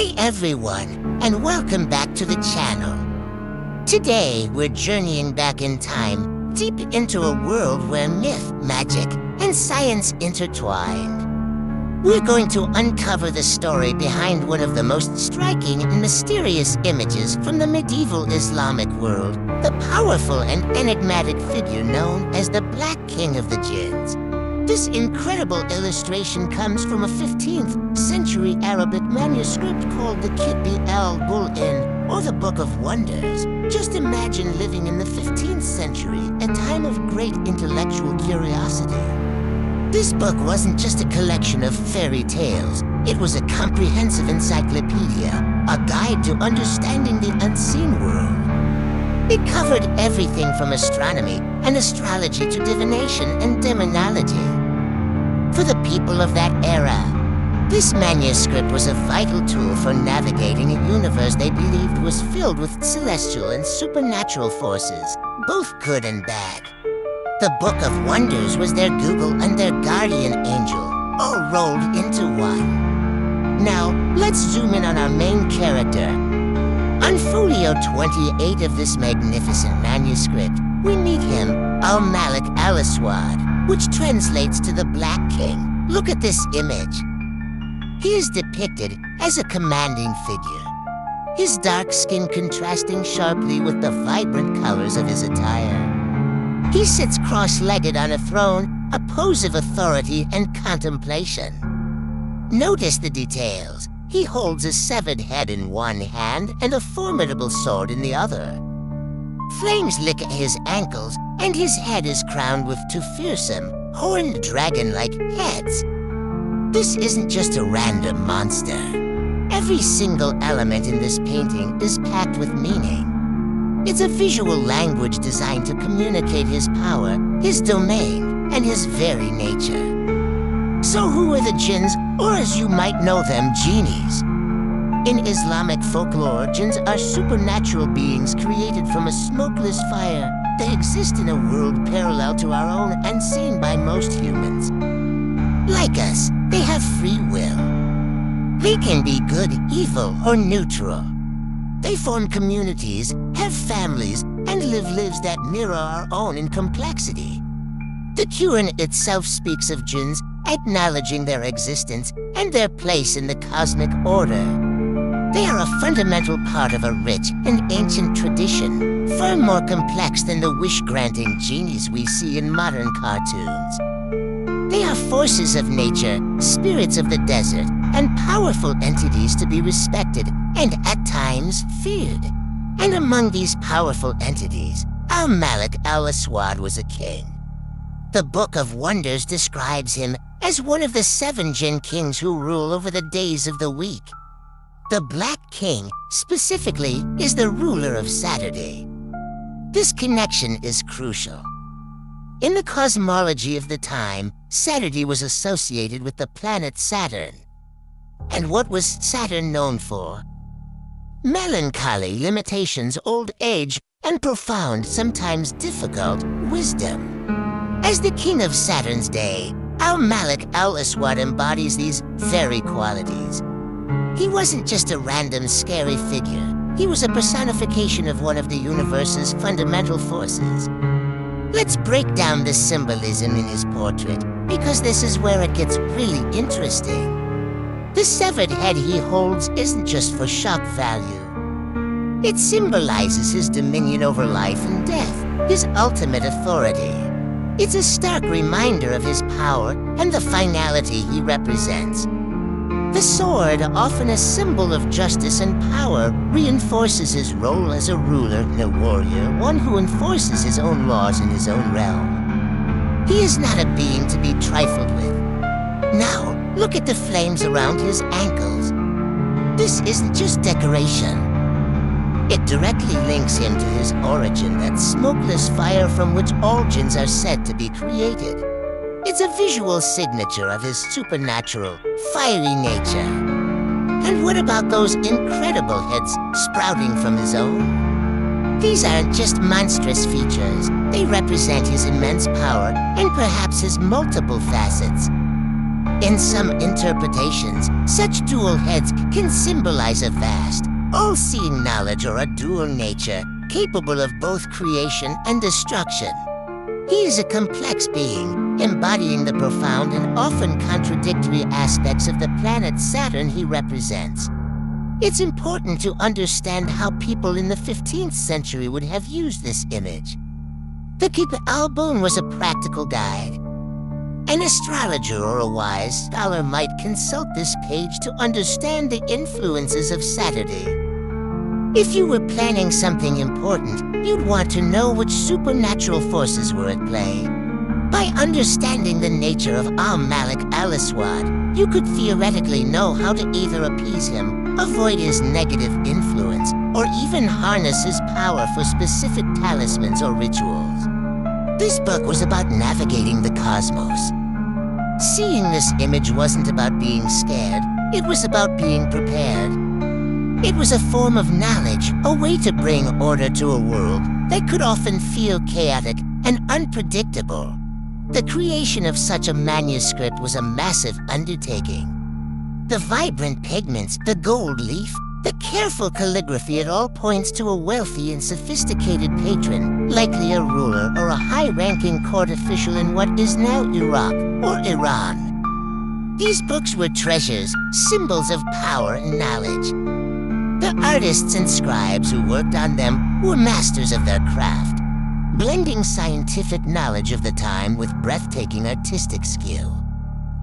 Hi everyone, and welcome back to the channel. Today, we're journeying back in time, deep into a world where myth, magic, and science intertwined. We're going to uncover the story behind one of the most striking and mysterious images from the medieval Islamic world, the powerful and enigmatic figure known as the Black King of the Jinns. This incredible illustration comes from a 15th century Arabic manuscript called the ThE or the Book of Wonders. Just imagine living in the 15th century, a time of great intellectual curiosity. This book wasn't just a collection of fairy tales. It was a comprehensive encyclopedia, a guide to understanding the unseen world. It covered everything from astronomy and astrology to divination and demonology. For the people of that era, this manuscript was a vital tool for navigating a universe they believed was filled with celestial and supernatural forces, both good and bad. The Book of Wonders was their Google and their guardian angel, all rolled into one. Now, let's zoom in on our main character. On folio 28 of this magnificent manuscript, we meet him, Al-Malik Al-Aswad, which translates to the Black King. Look at this image. He is depicted as a commanding figure, his dark skin contrasting sharply with the vibrant colors of his attire. He sits cross-legged on a throne, a pose of authority and contemplation. Notice the details. He holds a severed head in one hand and a formidable sword in the other. Flames lick at his ankles, and his head is crowned with two fearsome, horned dragon-like heads. This isn't just a random monster. Every single element in this painting is packed with meaning. It's a visual language designed to communicate his power, his domain, and his very nature. So who are the jinns, or as you might know them, genies? In Islamic folklore, jinns are supernatural beings created from a smokeless fire. They exist in a world parallel to our own and seen by most humans. Like us, they have free will. They can be good, evil, or neutral. They form communities, have families, and live lives that mirror our own in complexity. The Quran itself speaks of jinns, acknowledging their existence and their place in the cosmic order. They are a fundamental part of a rich and ancient tradition, far more complex than the wish-granting genies we see in modern cartoons. They are forces of nature, spirits of the desert, and powerful entities to be respected and, at times, feared. And among these powerful entities, Al-Malik Al-Aswad was a king. The Book of Wonders describes him as one of the 7 Jinn kings who rule over the days of the week. The Black King, specifically, is the ruler of Saturday. This connection is crucial. In the cosmology of the time, Saturday was associated with the planet Saturn. And what was Saturn known for? Melancholy, limitations, old age, and profound, sometimes difficult, wisdom. As the king of Saturn's day, Al-Malik Al-Aswad embodies these very qualities. He wasn't just a random, scary figure. He was a personification of one of the universe's fundamental forces. Let's break down the symbolism in his portrait, because this is where it gets really interesting. The severed head he holds isn't just for shock value. It symbolizes his dominion over life and death, his ultimate authority. It's a stark reminder of his power and the finality he represents. The sword, often a symbol of justice and power, reinforces his role as a ruler and a warrior, one who enforces his own laws in his own realm. He is not a being to be trifled with. Now, look at the flames around his ankles. This isn't just decoration. It directly links him to his origin, that smokeless fire from which all jinns are said to be created. It's a visual signature of his supernatural, fiery nature. And what about those incredible heads sprouting from his own? These aren't just monstrous features. They represent his immense power and perhaps his multiple facets. In some interpretations, such dual heads can symbolize a vast, all-seeing knowledge or a dual nature capable of both creation and destruction. He is a complex being, embodying the profound and often contradictory aspects of the planet Saturn he represents. It's important to understand how people in the 15th century would have used this image. The album was a practical guide. An astrologer or a wise scholar might consult this page to understand the influences of Saturday. If you were planning something important, you'd want to know which supernatural forces were at play. By understanding the nature of Al-Malik al-Aswad, you could theoretically know how to either appease him, avoid his negative influence, or even harness his power for specific talismans or rituals. This book was about navigating the cosmos. Seeing this image wasn't about being scared, it was about being prepared. It was a form of knowledge, a way to bring order to a world that could often feel chaotic and unpredictable. The creation of such a manuscript was a massive undertaking. The vibrant pigments, the gold leaf, the careful calligraphy at all points to a wealthy and sophisticated patron, likely a ruler or a high-ranking court official in what is now Iraq or Iran. These books were treasures, symbols of power and knowledge. The artists and scribes who worked on them were masters of their craft, blending scientific knowledge of the time with breathtaking artistic skill.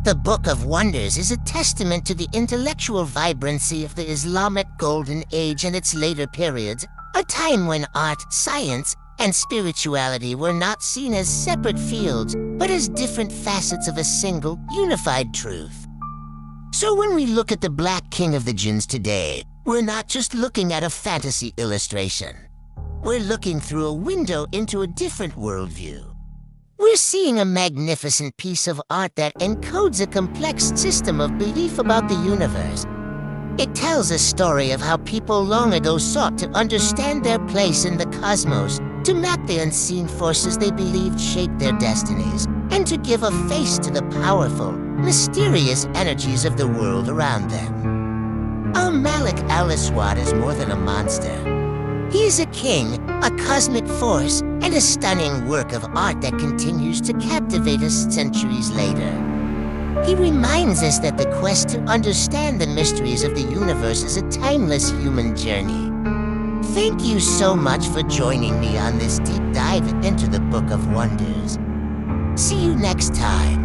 The Book of Wonders is a testament to the intellectual vibrancy of the Islamic Golden Age and its later periods, a time when art, science, and spirituality were not seen as separate fields, but as different facets of a single, unified truth. So when we look at the Black King of the Jinns today, we're not just looking at a fantasy illustration. We're looking through a window into a different worldview. We're seeing a magnificent piece of art that encodes a complex system of belief about the universe. It tells a story of how people long ago sought to understand their place in the cosmos, to map the unseen forces they believed shaped their destinies, and to give a face to the powerful, mysterious energies of the world around them. Al-Malik al-Aswad is more than a monster. He is a king, a cosmic force, and a stunning work of art that continues to captivate us centuries later. He reminds us that the quest to understand the mysteries of the universe is a timeless human journey. Thank you so much for joining me on this deep dive into the Book of Wonders. See you next time.